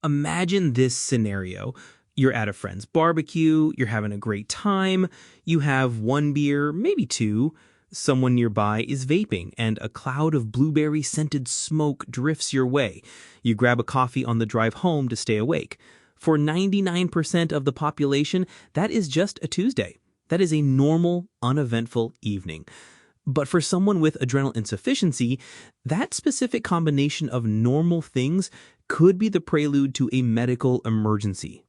Imagine this scenario. You're at a friend's barbecue, you're having a great time, you have one beer, maybe two. Someone nearby is vaping, and a cloud of blueberry-scented smoke drifts your way. You grab a coffee on the drive home to stay awake. For 99% of the population, that is just a Tuesday. That is a normal, uneventful evening. But for someone with adrenal insufficiency, that specific combination of normal things could be the prelude to a medical emergency.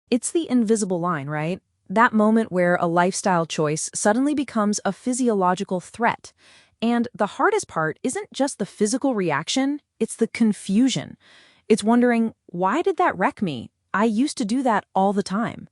It's the invisible line, right? That moment where a lifestyle choice suddenly becomes a physiological threat. And the hardest part isn't just the physical reaction, it's the confusion. It's wondering, why did that wreck me? I used to do that all the time.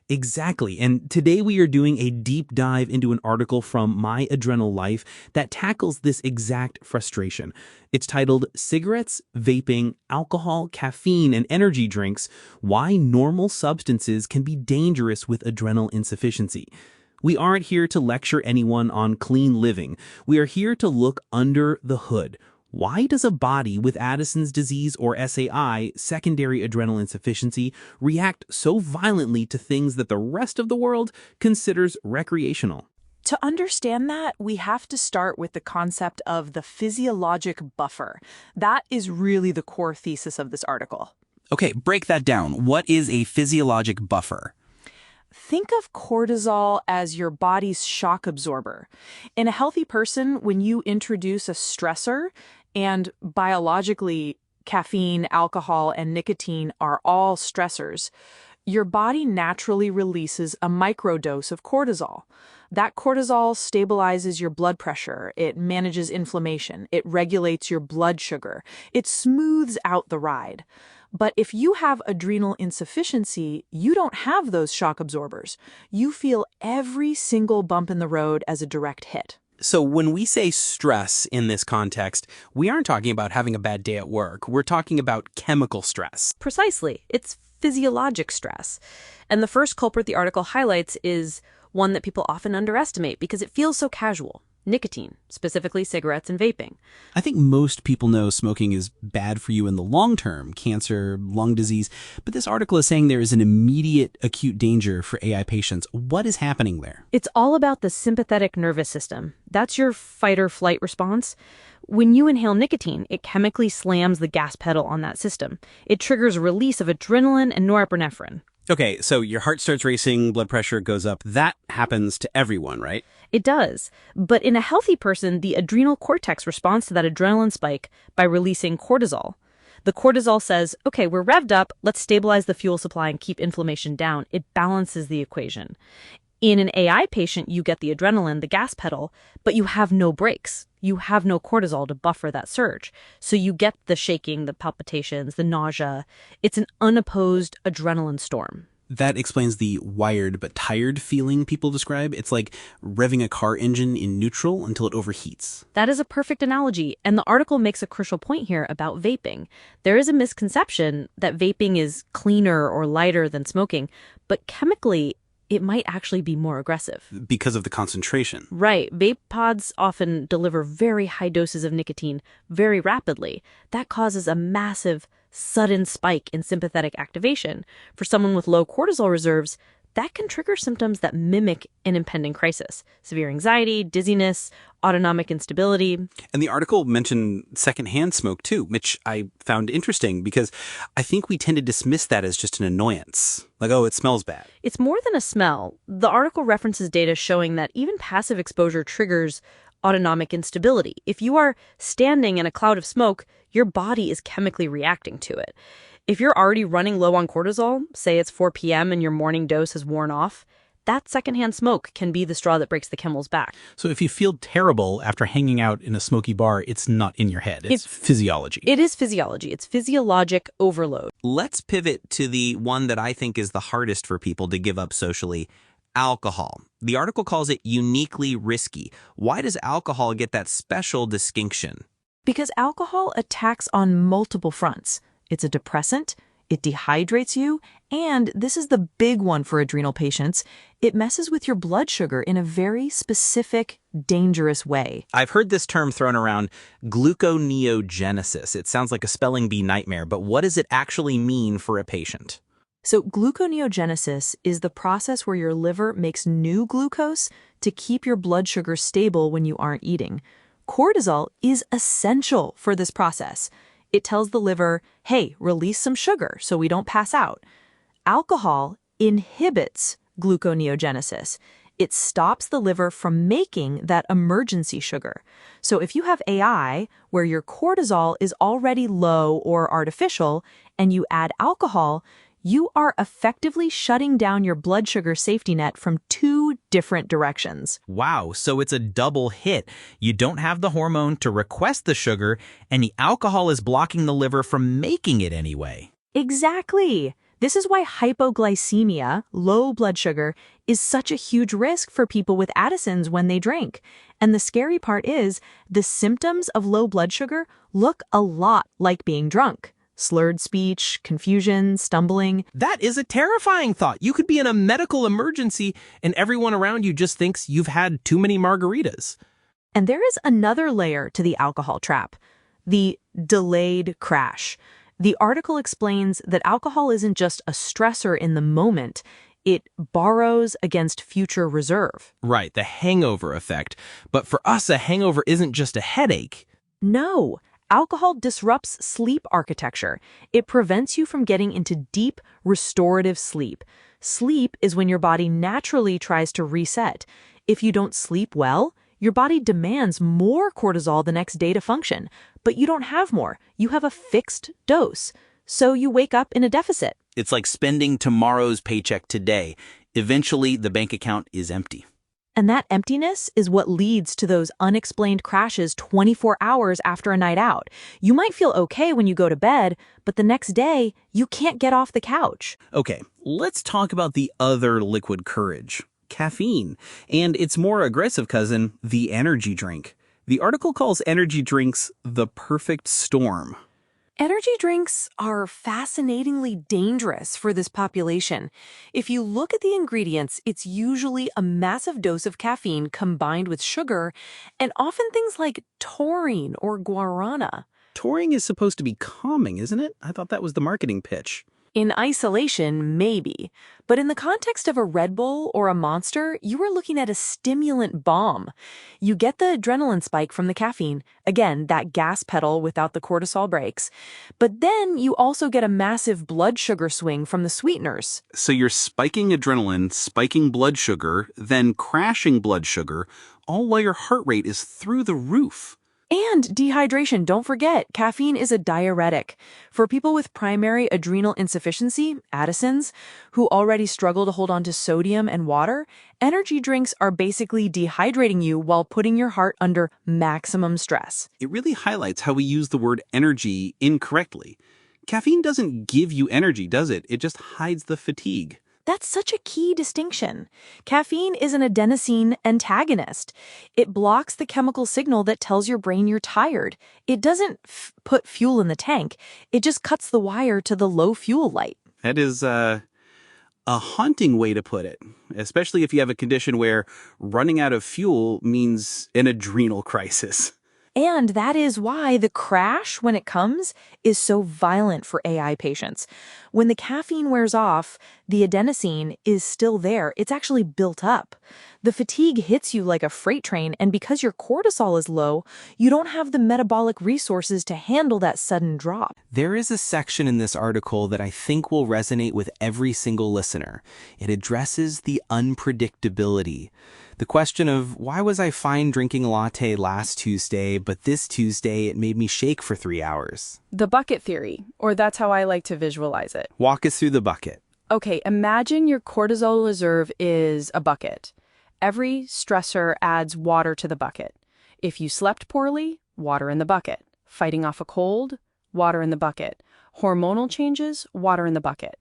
Exactly. And today we are doing a deep dive into an article from My Adrenal Life that tackles this exact frustration. It's titled Cigarettes, Vaping, Alcohol, Caffeine, and Energy Drinks: Why Normal Substances Can Be Dangerous with Adrenal Insufficiency. We aren't here to lecture anyone on clean living. We are here to look under the hood. Why does a body with Addison's disease or SAI, secondary adrenal insufficiency, react so violently to things that the rest of the world considers recreational? To understand that, we have to start with the concept of the physiologic buffer. That is really the core thesis of this article. Okay, break that down. What is a physiologic buffer? Think of cortisol as your body's shock absorber. In a healthy person, when you introduce a stressor, and biologically, caffeine, alcohol, and nicotine are all stressors, your body naturally releases a microdose of cortisol. That cortisol stabilizes your blood pressure, it manages inflammation, it regulates your blood sugar, it smooths out the ride. But if you have adrenal insufficiency, you don't have those shock absorbers. You feel every single bump in the road as a direct hit. So when we say stress in this context, we aren't talking about having a bad day at work. We're talking about chemical stress. Precisely. It's physiologic stress. And the first culprit the article highlights is one that people often underestimate because it feels so casual. Nicotine, specifically cigarettes and vaping. I think most people know smoking is bad for you in the long term, cancer, lung disease, but this article is saying there is an immediate acute danger for AI patients. What is happening there? It's all about the sympathetic nervous system. That's your fight or flight response. When you inhale nicotine, it chemically slams the gas pedal on that system. It triggers a release of adrenaline and norepinephrine. Okay, so your heart starts racing, blood pressure goes up. That happens to everyone, right? It does. But in a healthy person, the adrenal cortex responds to that adrenaline spike by releasing cortisol. The cortisol says, okay, we're revved up, let's stabilize the fuel supply and keep inflammation down. It balances the equation. In an AI patient, you get the adrenaline, the gas pedal, but you have no brakes. You have no cortisol to buffer that surge. So you get the shaking, the palpitations, the nausea. It's an unopposed adrenaline storm. That explains the wired but tired feeling people describe. It's like revving a car engine in neutral until it overheats. That is a perfect analogy, and the article makes a crucial point here about vaping. There is a misconception that vaping is cleaner or lighter than smoking, but chemically, it might actually be more aggressive. Because of the concentration. Right. Vape pods often deliver very high doses of nicotine very rapidly. That causes a massive, sudden spike in sympathetic activation. For someone with low cortisol reserves, that can trigger symptoms that mimic an impending crisis. Severe anxiety, dizziness, autonomic instability. And the article mentioned secondhand smoke too, which I found interesting because I think we tend to dismiss that as just an annoyance. Like, oh, it smells bad. It's more than a smell. The article references data showing that even passive exposure triggers autonomic instability. If you are standing in a cloud of smoke, your body is chemically reacting to it. If you're already running low on cortisol, say it's 4 p.m. and your morning dose has worn off, that secondhand smoke can be the straw that breaks the camel's back. So if you feel terrible after hanging out in a smoky bar, it's not in your head. It's physiology. It is physiology. It's physiologic overload. Let's pivot to the one that I think is the hardest for people to give up socially: alcohol. The article calls it uniquely risky. Why does alcohol get that special distinction? Because alcohol attacks on multiple fronts. It's a depressant, it dehydrates you, and this is the big one for adrenal patients, it messes with your blood sugar in a very specific, dangerous way. I've heard this term thrown around, gluconeogenesis. It sounds like a spelling bee nightmare, but what does it actually mean for a patient? So gluconeogenesis is the process where your liver makes new glucose to keep your blood sugar stable when you aren't eating. Cortisol is essential for this process. It tells the liver, hey, release some sugar so we don't pass out. Alcohol inhibits gluconeogenesis. It stops the liver from making that emergency sugar. So if you have AI, where your cortisol is already low or artificial, and you add alcohol, you are effectively shutting down your blood sugar safety net from two different directions. Wow, so it's a double hit. You don't have the hormone to request the sugar, and the alcohol is blocking the liver from making it anyway. Exactly. This is why hypoglycemia, low blood sugar, is such a huge risk for people with Addison's when they drink. And the scary part is, the symptoms of low blood sugar look a lot like being drunk. Slurred speech, confusion, stumbling. That is a terrifying thought. You could be in a medical emergency and everyone around you just thinks you've had too many margaritas. And there is another layer to the alcohol trap, the delayed crash. The article explains that alcohol isn't just a stressor in the moment, it borrows against future reserve. Right, the hangover effect. But for us, a hangover isn't just a headache. No. Alcohol disrupts sleep architecture. It prevents you from getting into deep, restorative sleep. Sleep is when your body naturally tries to reset. If you don't sleep well, your body demands more cortisol the next day to function. But you don't have more. You have a fixed dose. So you wake up in a deficit. It's like spending tomorrow's paycheck today. Eventually, the bank account is empty. And that emptiness is what leads to those unexplained crashes 24 hours after a night out. You might feel okay when you go to bed, but the next day, you can't get off the couch. Okay, let's talk about the other liquid courage, caffeine, and its more aggressive cousin, the energy drink. The article calls energy drinks the perfect storm. Energy drinks are fascinatingly dangerous for this population. If you look at the ingredients, it's usually a massive dose of caffeine combined with sugar, and often things like taurine or guarana. Taurine is supposed to be calming, isn't it? I thought that was the marketing pitch. In isolation, maybe. But in the context of a Red Bull or a Monster, you are looking at a stimulant bomb. You get the adrenaline spike from the caffeine, again, that gas pedal without the cortisol brakes. But then you also get a massive blood sugar swing from the sweeteners. So you're spiking adrenaline, spiking blood sugar, then crashing blood sugar, all while your heart rate is through the roof. And dehydration, don't forget, caffeine is a diuretic. For people with primary adrenal insufficiency, Addison's, who already struggle to hold on to sodium and water, energy drinks are basically dehydrating you while putting your heart under maximum stress. It really highlights how we use the word energy incorrectly. Caffeine doesn't give you energy, does it? It just hides the fatigue. That's such a key distinction. Caffeine is an adenosine antagonist. It blocks the chemical signal that tells your brain you're tired. It doesn't put fuel in the tank. It just cuts the wire to the low fuel light. That is a haunting way to put it, especially if you have a condition where running out of fuel means an adrenal crisis. And that is why the crash, when it comes, is so violent for AI patients. When the caffeine wears off, the adenosine is still there. It's actually built up. The fatigue hits you like a freight train, and because your cortisol is low, you don't have the metabolic resources to handle that sudden drop. There is a section in this article that I think will resonate with every single listener. It addresses the unpredictability. The question of, why was I fine drinking a latte last Tuesday, but this Tuesday it made me shake for 3 hours? The bucket theory, or that's how I like to visualize it. Walk us through the bucket. Okay, imagine your cortisol reserve is a bucket. Every stressor adds water to the bucket. If you slept poorly, water in the bucket. Fighting off a cold, water in the bucket. Hormonal changes, water in the bucket.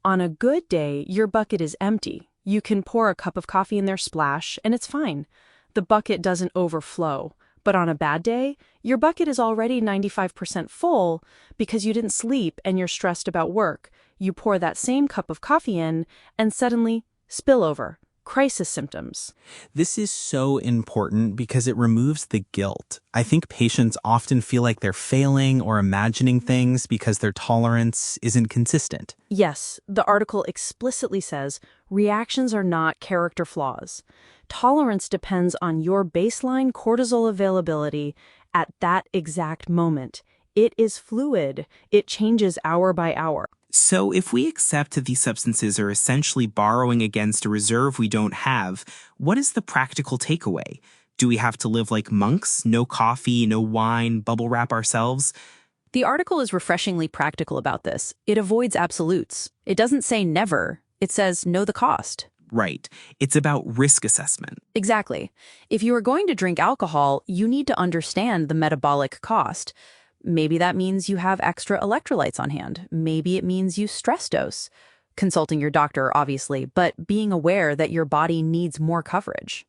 On a good day, your bucket is empty. You can pour a cup of coffee in there, splash, and it's fine. The bucket doesn't overflow. But on a bad day, your bucket is already 95% full because you didn't sleep and you're stressed about work. You pour that same cup of coffee in, and suddenly, spillover, crisis symptoms. This is so important because it removes the guilt. I think patients often feel like they're failing or imagining things because their tolerance isn't consistent. Yes, the article explicitly says reactions are not character flaws. Tolerance depends on your baseline cortisol availability at that exact moment. It is fluid. It changes hour by hour. So if we accept that these substances are essentially borrowing against a reserve we don't have, what is the practical takeaway? Do we have to live like monks? No coffee, no wine, bubble wrap ourselves? The article is refreshingly practical about this. It avoids absolutes. It doesn't say never. It says know the cost. Right. It's about risk assessment. Exactly. If you are going to drink alcohol, you need to understand the metabolic cost. Maybe that means you have extra electrolytes on hand. Maybe it means you stress dose. Consulting your doctor, obviously, but being aware that your body needs more coverage.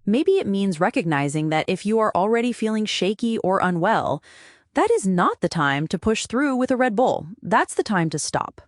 Maybe it means recognizing that if you are already feeling shaky or unwell, that is not the time to push through with a Red Bull. That's the time to stop.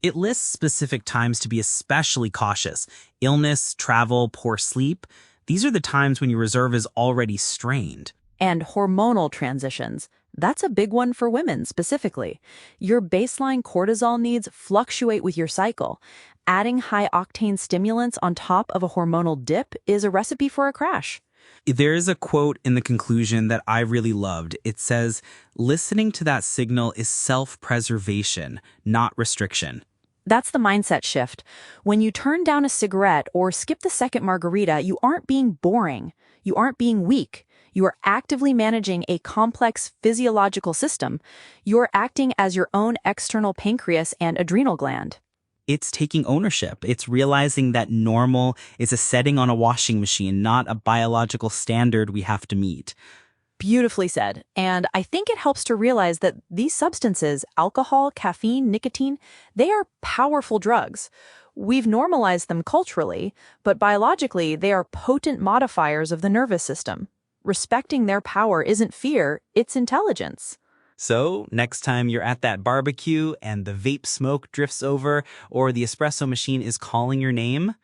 It lists specific times to be especially cautious. Illness, travel, poor sleep. These are the times when your reserve is already strained. And hormonal transitions. That's a big one for women specifically. Your baseline cortisol needs fluctuate with your cycle. Adding high-octane stimulants on top of a hormonal dip is a recipe for a crash. There is a quote in the conclusion that I really loved. It says, "Listening to that signal is self-preservation, not restriction." That's the mindset shift. When you turn down a cigarette or skip the second margarita, you aren't being boring. You aren't being weak. You are actively managing a complex physiological system. You're acting as your own external pancreas and adrenal gland. It's taking ownership. It's realizing that normal is a setting on a washing machine, not a biological standard we have to meet. Beautifully said. And I think it helps to realize that these substances, alcohol, caffeine, nicotine, they are powerful drugs. We've normalized them culturally, but biologically, they are potent modifiers of the nervous system. Respecting their power isn't fear, it's intelligence. So, next time you're at that barbecue and the vape smoke drifts over or the espresso machine is calling your name,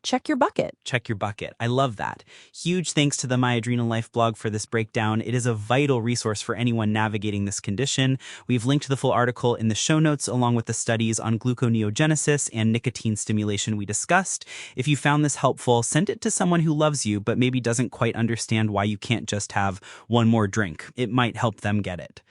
check your bucket. Check your bucket. I love that. Huge thanks to the My Adrenal Life blog for this breakdown. It is a vital resource for anyone navigating this condition. We've linked to the full article in the show notes along with the studies on gluconeogenesis and nicotine stimulation we discussed. If you found this helpful, send it to someone who loves you but maybe doesn't quite understand why you can't just have one more drink. It might help them get it.